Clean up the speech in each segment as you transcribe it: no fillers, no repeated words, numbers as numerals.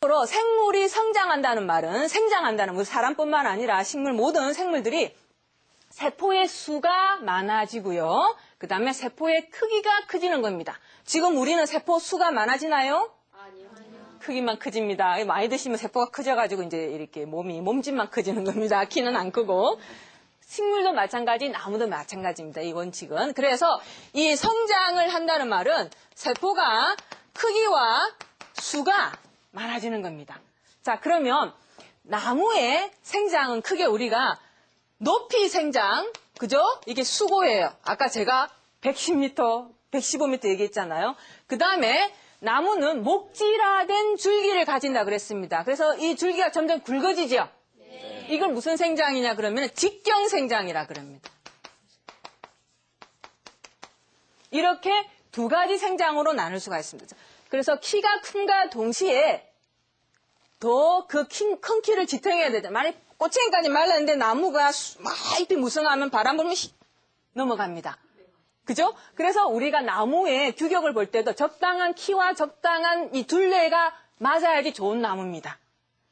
기본적으로 생물이 성장한다는 말은 생장한다는 거, 사람뿐만 아니라 식물 모든 생물들이 세포의 수가 많아지고요. 그 다음에 세포의 크기가 커지는 겁니다. 지금 우리는 세포 수가 많아지나요? 아니요. 크기만 커집니다. 많이 드시면 세포가 커져가지고 이제 이렇게 몸집만 커지는 겁니다. 키는 안 크고. 식물도 마찬가지, 나무도 마찬가지입니다. 이 원칙은. 그래서 이 성장을 한다는 말은 세포가 크기와 수가 많아지는 겁니다. 자, 그러면 나무의 생장은 크게 우리가 높이 생장, 그죠? 이게 수고예요. 아까 제가 110m, 115m 얘기했잖아요. 그 다음에 나무는 목질화된 줄기를 가진다 그랬습니다. 그래서 이 줄기가 점점 굵어지죠? 네. 이걸 무슨 생장이냐 그러면 직경생장이라 그럽니다. 이렇게 두 가지 생장으로 나눌 수가 있습니다. 그래서 키가 큰과 동시에 더 그 큰 키를 지탱해야 되죠. 만약 꼬챙이까지 말랐는데 나무가 막 잎이 무성하면 바람 불면 넘어갑니다. 그죠? 그래서 우리가 나무의 규격을 볼 때도 적당한 키와 적당한 이 둘레가 맞아야지 좋은 나무입니다.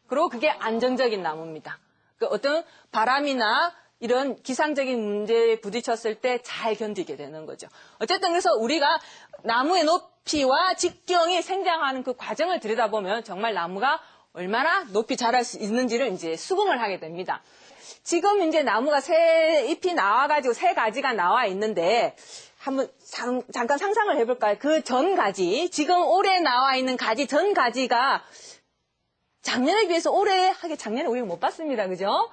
그리고 그게 안정적인 나무입니다. 그 어떤 바람이나 이런 기상적인 문제에 부딪혔을 때 잘 견디게 되는 거죠. 어쨌든 그래서 우리가 나무의 높이와 직경이 생장하는 그 과정을 들여다보면 정말 나무가 얼마나 높이 자랄 수 있는지를 이제 수긍을 하게 됩니다. 지금 이제 나무가 새 잎이 나와가지고 새 가지가 나와 있는데 한번 잠깐 상상을 해볼까요? 그 전 가지, 지금 올해 나와 있는 가지, 전 가지가 작년에 비해서 올해, 작년에 우리가 못 봤습니다. 그죠?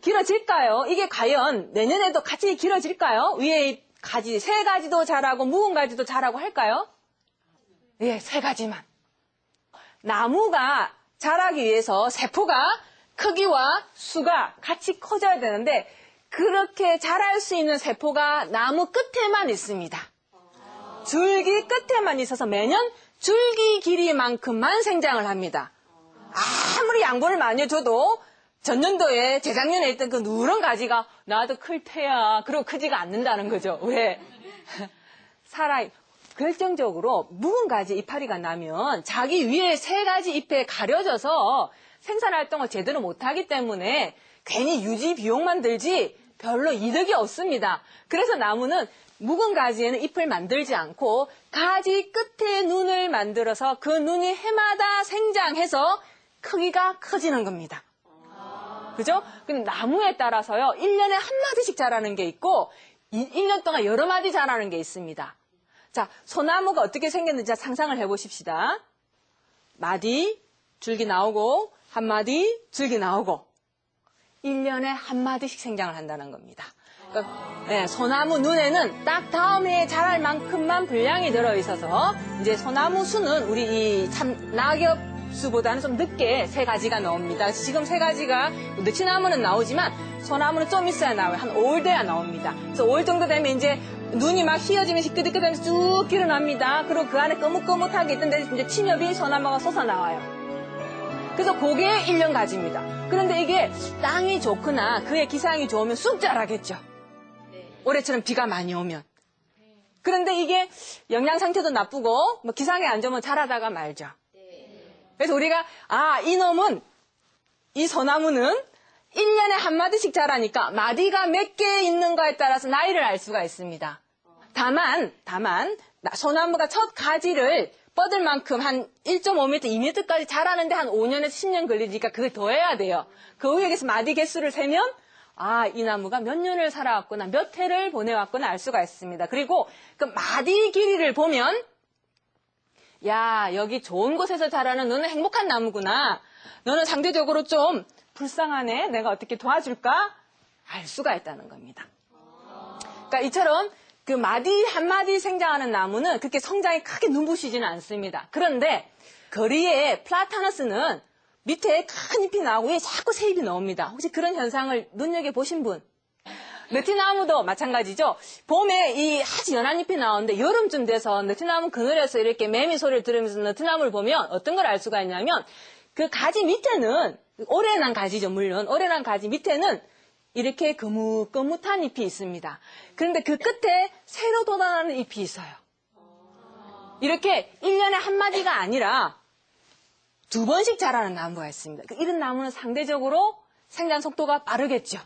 길어질까요? 이게 과연 내년에도 같이 길어질까요? 위에 가지, 새 가지도 자라고 묵은 가지도 자라고 할까요? 예, 새 가지만. 나무가 자라기 위해서 세포가 크기와 수가 같이 커져야 되는데 그렇게 자랄 수 있는 세포가 나무 끝에만 있습니다. 줄기 끝에만 있어서 매년 줄기 길이만큼만 생장을 합니다. 아무리 양보를 많이 줘도 전년도에 재작년에 있던 그 누런 가지가 나도 클 테야. 그러고 크지가 않는다는 거죠. 왜? 결정적으로 묵은 가지 이파리가 나면 자기 위에 세 가지 잎에 가려져서 생산활동을 제대로 못하기 때문에 괜히 유지 비용만 들지 별로 이득이 없습니다. 그래서 나무는 묵은 가지에는 잎을 만들지 않고 가지 끝에 눈을 만들어서 그 눈이 해마다 생장해서 크기가 커지는 겁니다. 그죠? 근데 나무에 따라서요, 1년에 한 마디씩 자라는 게 있고 1년 동안 여러 마디 자라는 게 있습니다. 자, 소나무가 어떻게 생겼는지 상상을 해보십시다. 마디, 줄기 나오고 한 마디, 줄기 나오고 1년에 한 마디씩 생장을 한다는 겁니다. 그러니까, 네, 소나무 눈에는 딱 다음 해에 자랄 만큼만 분량이 들어있어서 이제 소나무 수는 우리 이 낙엽 수보다는 좀 늦게 새 가지가 나옵니다. 지금 새 가지가 느티나무는 나오지만 소나무는 좀 있어야 나와요. 한 5월 돼야 나옵니다. 그래서 5월 정도 되면 이제 눈이 막 휘어지면서 끄덕끄덕하면서 쭉 길어납니다. 그리고 그 안에 거뭇거뭇하게 있던데 이제 침엽이 소나무가 솟아나와요. 그래서 그게 1년 가지입니다. 그런데 이게 땅이 좋거나 그의 기상이 좋으면 쑥 자라겠죠. 올해처럼 비가 많이 오면. 그런데 이게 영양 상태도 나쁘고 뭐 기상이 안 좋으면 자라다가 말죠. 그래서 우리가 이 소나무는 1년에 한 마디씩 자라니까 마디가 몇 개 있는가에 따라서 나이를 알 수가 있습니다. 다만 소나무가 첫 가지를 뻗을 만큼 한 1.5m, 2m까지 자라는데 한 5년에서 10년 걸리니까 그걸 더 해야 돼요. 그 위에서 마디 개수를 세면 이 나무가 몇 년을 살아왔구나, 몇 해를 보내왔구나 알 수가 있습니다. 그리고 그 마디 길이를 보면 야, 여기 좋은 곳에서 자라는 너는 행복한 나무구나. 너는 상대적으로 좀 불쌍하네. 내가 어떻게 도와줄까? 알 수가 있다는 겁니다. 그러니까 이처럼 그 마디 한마디 생장하는 나무는 그렇게 성장이 크게 눈부시지는 않습니다. 그런데 거리에 플라타너스는 밑에 큰 잎이 나오고 위에 자꾸 새 잎이 나옵니다. 혹시 그런 현상을 눈여겨보신 분? 느티나무도 마찬가지죠. 봄에 이 아주 연한 잎이 나오는데 여름쯤 돼서 느티나무 그늘에서 이렇게 매미 소리를 들으면서 느티나무를 보면 어떤 걸 알 수가 있냐면 그 가지 밑에는 오래 난 가지죠. 물론 오래 난 가지 밑에는 이렇게 거뭇거뭇한 잎이 있습니다. 그런데 그 끝에 새로 돋아나는 잎이 있어요. 이렇게 1년에 한 마디가 아니라 2번씩 자라는 나무가 있습니다. 이런 나무는 상대적으로 생장 속도가 빠르겠죠.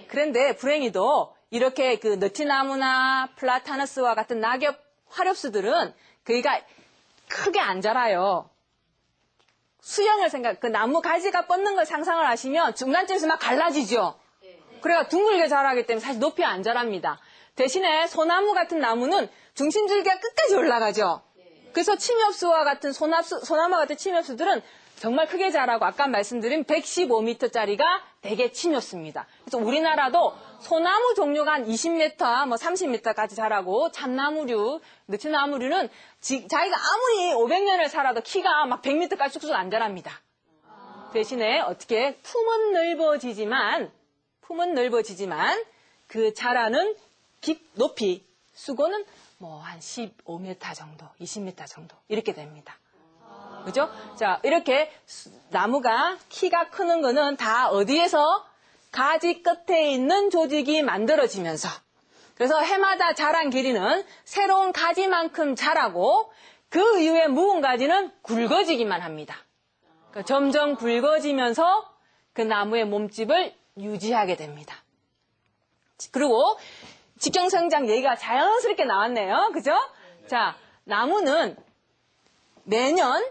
그런데 불행히도 이렇게 그 너티나무나 플라타너스와 같은 낙엽 화렵수들은 그이가 크게 안 자라요. 수영을 그 나무 가지가 뻗는 걸 상상을 하시면 중간쯤에서 막 갈라지죠. 그래가 둥글게 자라기 때문에 사실 높이 안 자랍니다. 대신에 소나무 같은 나무는 중심줄기가 끝까지 올라가죠. 그래서 침엽수와 같은 소나무와 같은 침엽수들은 정말 크게 자라고 아까 말씀드린 115m짜리가 대개 침엽수입니다. 그래서 우리나라도 소나무 종류가 한 20m, 뭐 30m까지 자라고 참나무류, 느티나무류는 자기가 아무리 500년을 살아도 키가 막 100m까지 쑥쑥 안 자랍니다. 대신에 어떻게 품은 넓어지지만 그 자라는 높이, 수고는 뭐 한 15m 정도, 20m 정도 이렇게 됩니다. 그죠? 자, 이렇게 나무가 키가 크는 거는 다 어디에서? 가지 끝에 있는 조직이 만들어지면서. 그래서 해마다 자란 길이는 새로운 가지만큼 자라고 그 이후에 묵은 가지는 굵어지기만 합니다. 그러니까 점점 굵어지면서 그 나무의 몸집을 유지하게 됩니다. 그리고 직경성장 얘기가 자연스럽게 나왔네요. 그죠? 자, 나무는 매년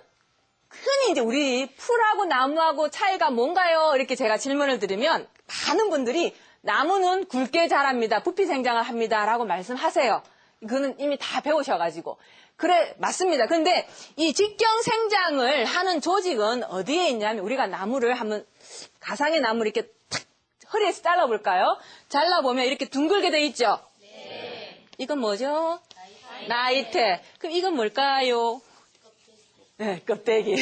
흔히 이제 우리 풀하고 나무하고 차이가 뭔가요? 이렇게 제가 질문을 드리면 많은 분들이 나무는 굵게 자랍니다. 부피 생장을 합니다. 라고 말씀하세요. 그거는 이미 다 배우셔가지고. 그래, 맞습니다. 근데 이 직경생장을 하는 조직은 어디에 있냐면 우리가 나무를 한번 가상의 나무를 이렇게 탁 허리에서 잘라볼까요? 잘라보면 이렇게 둥글게 돼 있죠? 네. 이건 뭐죠? 나이테. 그럼 이건 뭘까요? 네, 껍데기.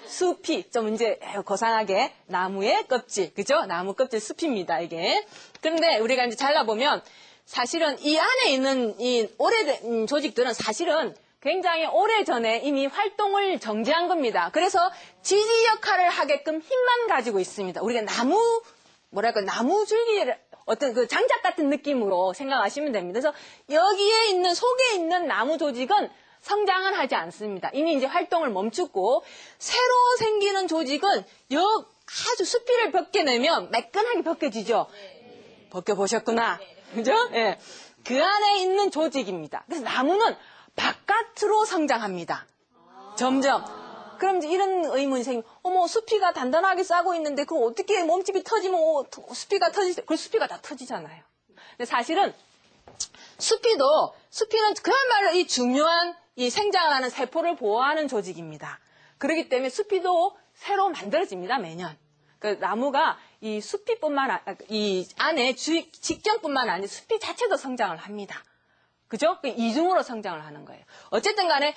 숲이, 좀 이제 고상하게 나무의 껍질, 그죠? 나무 껍질 숲입니다, 이게. 그런데 우리가 이제 잘라보면 사실은 이 안에 있는 이 오래된 조직들은 사실은 굉장히 오래전에 이미 활동을 정지한 겁니다. 그래서 지지 역할을 하게끔 힘만 가지고 있습니다. 우리가 나무 줄기를 어떤 그 장작 같은 느낌으로 생각하시면 됩니다. 그래서 여기에 있는, 속에 있는 나무 조직은 성장은 하지 않습니다. 이미 이제 활동을 멈추고 새로 생기는 조직은 아주 수피를 벗겨내면 매끈하게 벗겨지죠. 벗겨보셨구나. 그죠? 예. 그 안에 있는 조직입니다. 그래서 나무는 바깥으로 성장합니다. 점점. 그럼 이제 이런 의문이 생기면, 어머, 수피가 단단하게 싸고 있는데, 그거 어떻게 몸집이 터지면, 수피가 터지지? 그 수피가 다 터지잖아요. 근데 사실은, 수피는 그야말로 이 중요한 이 생장하는 세포를 보호하는 조직입니다. 그렇기 때문에 수피도 새로 만들어집니다, 매년. 그 나무가 이 이 안에 직경뿐만 아니라 수피 자체도 성장을 합니다. 그죠? 이중으로 성장을 하는 거예요. 어쨌든 간에